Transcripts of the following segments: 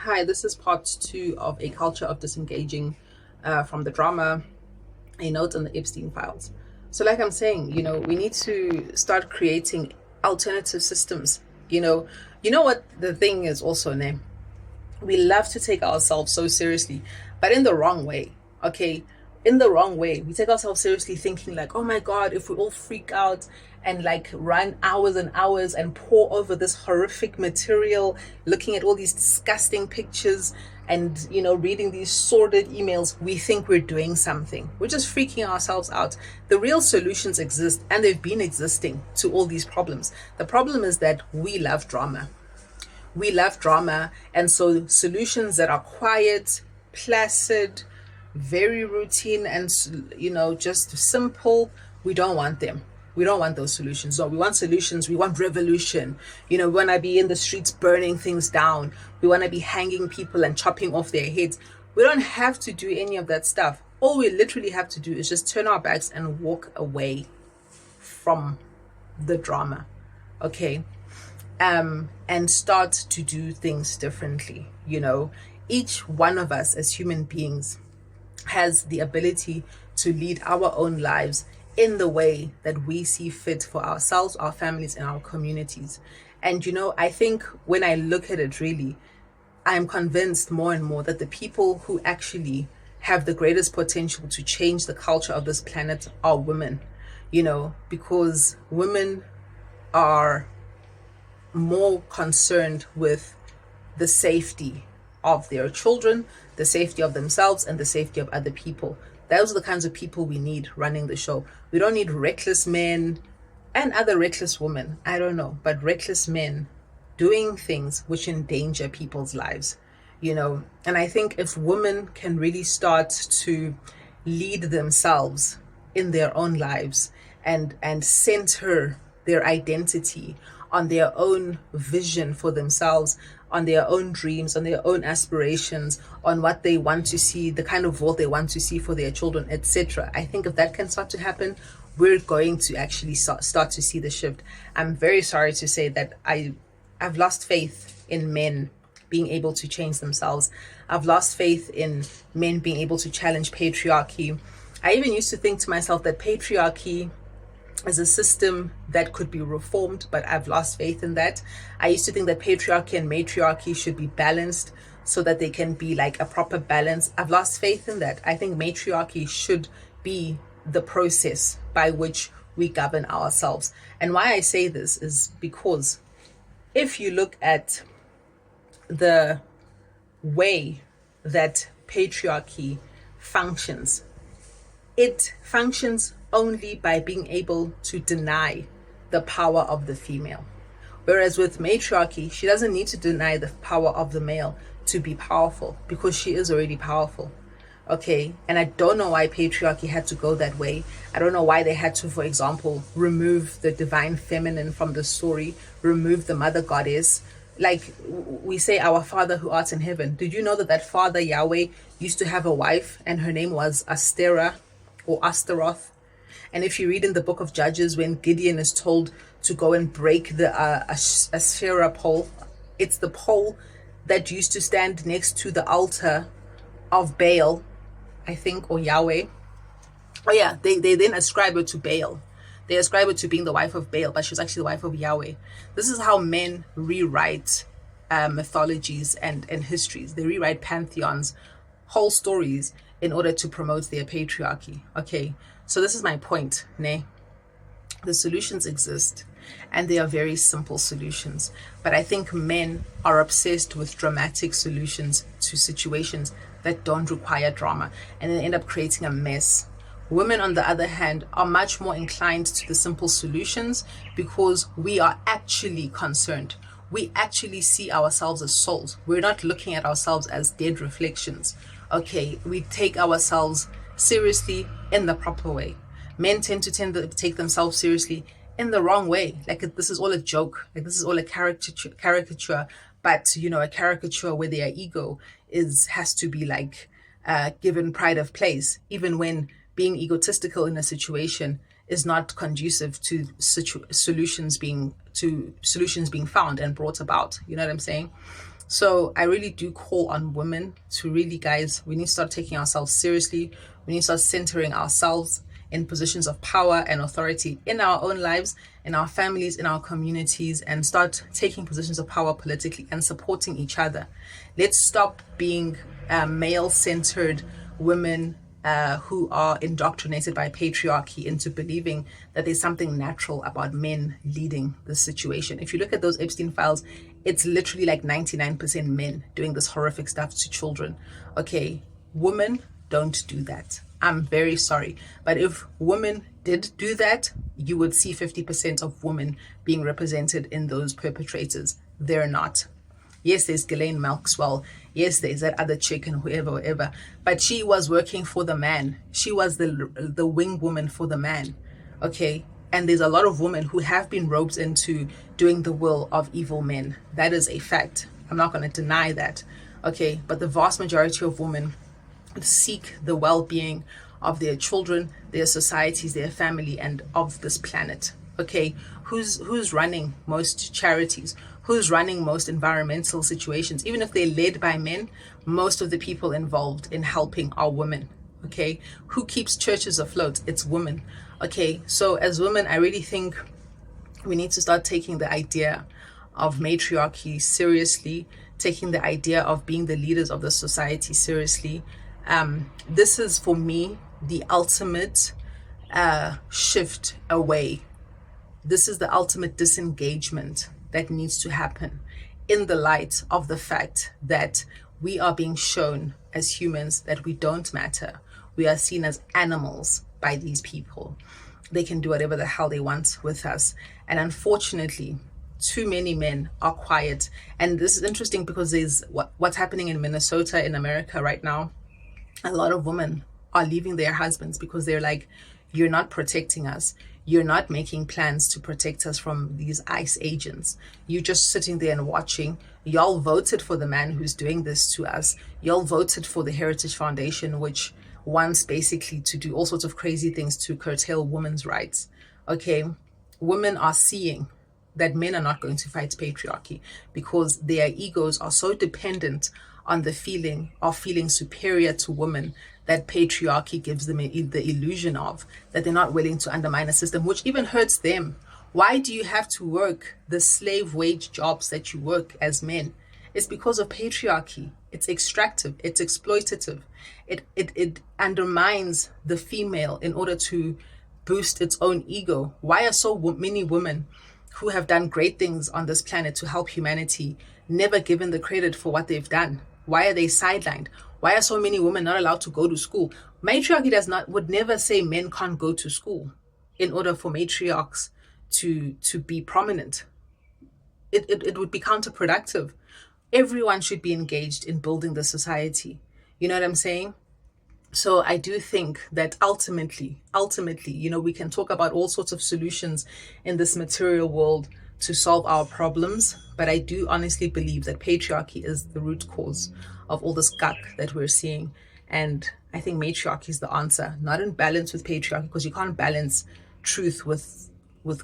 Hi, this is part two of A Culture of Disengaging from the drama, a note on the Epstein Files. So, like I'm saying, we need to start creating alternative systems. You know what the thing is also, name. We love to take ourselves so seriously, but in the wrong way. Okay, in the wrong way. We take ourselves seriously, thinking like, oh my god, if we all freak out and like run hours and hours and pour over this horrific material, looking at all these disgusting pictures and reading these sordid emails, we think we're doing something. We're just freaking ourselves out. The real solutions exist, and they've been existing to all these problems. The problem is that we love drama, and so solutions that are quiet, placid, very routine, and just simple, we don't want them. We don't want those solutions. No, we want solutions. We want revolution. We want to be in the streets burning things down. We want to be hanging people and chopping off their heads. We don't have to do any of that stuff. All we literally have to do is just turn our backs and walk away from the drama. Okay, and start to do things differently. Each one of us as human beings has the ability to lead our own lives in the way that we see fit for ourselves, our families, and our communities. And I think when I look at it, really, I'm convinced more and more that the people who actually have the greatest potential to change the culture of this planet are women, because women are more concerned with the safety of their children, the safety of themselves, and the safety of other people. Those are the kinds of people we need running the show. We don't need reckless men and other reckless women, I don't know, but reckless men doing things which endanger people's lives. And I think if women can really start to lead themselves in their own lives and center their identity on their own vision for themselves, on their own dreams, on their own aspirations, on what they want to see, the kind of world they want to see for their children, etc. I think if that can start to happen, we're going to actually start to see the shift. I'm very sorry to say that I've lost faith in men being able to change themselves. I've lost faith in men being able to challenge patriarchy. I even used to think to myself that patriarchy as a system that could be reformed, but I've lost faith in that. I used to think that patriarchy and matriarchy should be balanced so that they can be like a proper balance. I've lost faith in that. I think matriarchy should be the process by which we govern ourselves. And why I say this is because if you look at the way that patriarchy functions, it functions only by being able to deny the power of the female. Whereas with matriarchy, she doesn't need to deny the power of the male to be powerful because she is already powerful. Okay, and I don't know why patriarchy had to go that way. I don't know why they had to, for example, remove the divine feminine from the story, remove the mother goddess. Like we say, our Father who art in heaven. Did you know that Father Yahweh used to have a wife and her name was Astera or Astaroth? And if you read in the book of Judges, when Gideon is told to go and break the Asherah pole, it's the pole that used to stand next to the altar of Baal, I think, or Yahweh. Oh yeah, they then ascribe her to Baal. They ascribe her to being the wife of Baal, but she was actually the wife of Yahweh. This is how men rewrite mythologies and histories. They rewrite pantheons, whole stories, in order to promote their patriarchy. Okay, so this is my point, ne? The solutions exist, and they are very simple solutions. But I think men are obsessed with dramatic solutions to situations that don't require drama, and then end up creating a mess. Women, on the other hand, are much more inclined to the simple solutions because we are actually concerned. We actually see ourselves as souls. We're not looking at ourselves as dead reflections. Okay, we take ourselves seriously in the proper way. Men tend to take themselves seriously in the wrong way. Like this is all a joke. Like this is all a caricature. But a caricature where their ego has to be like given pride of place, even when being egotistical in a situation is not conducive to solutions being found and brought about. You know what I'm saying? So I really do call on women to really, guys, we need to start taking ourselves seriously. We need to start centering ourselves in positions of power and authority in our own lives, in our families, in our communities, and start taking positions of power politically and supporting each other. Let's stop being male-centered women who are indoctrinated by patriarchy into believing that there's something natural about men leading the situation. If you look at those Epstein files, it's literally like 99% men doing this horrific stuff to children. Okay, women don't do that. I'm very sorry. But if women did do that, you would see 50% of women being represented in those perpetrators. They're not. Yes, there's Ghislaine Maxwell. Yes, there's that other chick and whoever. But she was working for the man. She was the wing woman for the man. Okay? And there's a lot of women who have been roped into doing the will of evil men. That is a fact. I'm not going to deny that. Okay? But the vast majority of women seek the well-being of their children, their societies, their family, and of this planet. Okay, who's running most charities? Who's running most environmental situations? Even if they're led by men, most of the people involved in helping are women. Okay, who keeps churches afloat? It's women. Okay, so as women, I really think we need to start taking the idea of matriarchy seriously, taking the idea of being the leaders of the society seriously. This is, for me, the ultimate shift away. This is the ultimate disengagement that needs to happen in the light of the fact that we are being shown as humans that we don't matter. We are seen as animals by these people. They can do whatever the hell they want with us. And unfortunately, too many men are quiet. And this is interesting because there's what's happening in Minnesota, in America right now. A lot of women are leaving their husbands because they're like, you're not protecting us. You're not making plans to protect us from these ICE agents. You're just sitting there and watching. Y'all voted for the man who's doing this to us. Y'all voted for the Heritage Foundation, which wants basically to do all sorts of crazy things to curtail women's rights. Okay, women are seeing that men are not going to fight patriarchy because their egos are so dependent on the feeling of feeling superior to women that patriarchy gives them the illusion of, that they're not willing to undermine a system which even hurts them. Why do you have to work the slave wage jobs that you work as men? It's because of patriarchy. It's extractive, it's exploitative. It undermines the female in order to boost its own ego. Why are so many women who have done great things on this planet to help humanity never given the credit for what they've done? Why are they sidelined? Why are so many women not allowed to go to school? Matriarchy would never say men can't go to school in order for matriarchs to be prominent. It would be counterproductive. Everyone should be engaged in building the society. You know what I'm saying? So I do think that ultimately, we can talk about all sorts of solutions in this material world to solve our problems, but I do honestly believe that patriarchy is the root cause of all this guck that we're seeing. And I think matriarchy is the answer, not in balance with patriarchy, because you can't balance truth with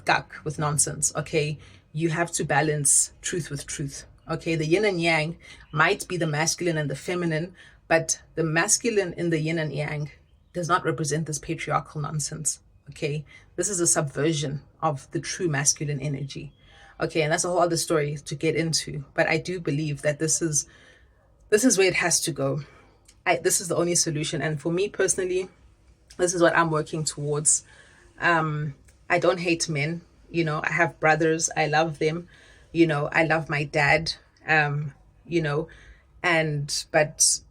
guck, with nonsense. Okay, you have to balance truth with truth. Okay, the yin and yang might be the masculine and the feminine, but the masculine in the yin and yang does not represent this patriarchal nonsense. Okay, this is a subversion of the true masculine energy. Okay, and that's a whole other story to get into. But I do believe that this is where it has to go. This is the only solution. And for me personally, this is what I'm working towards. I don't hate men. You know, I have brothers. I love them. You know, I love my dad. You know, but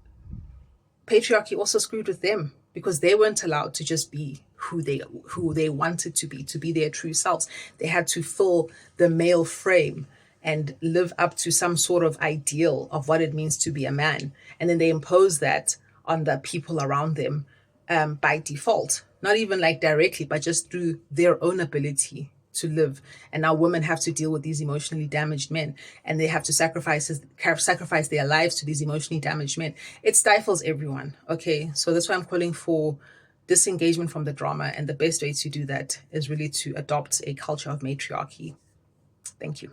patriarchy also screwed with them because they weren't allowed to just be who they wanted to be their true selves. They had to fill the male frame and live up to some sort of ideal of what it means to be a man. And then they impose that on the people around them by default, not even like directly, but just through their own ability to live. And now women have to deal with these emotionally damaged men, and they have to sacrifice their lives to these emotionally damaged men. It stifles everyone. Okay, so that's why I'm calling for disengagement from the drama, and the best way to do that is really to adopt a culture of matriarchy. Thank you.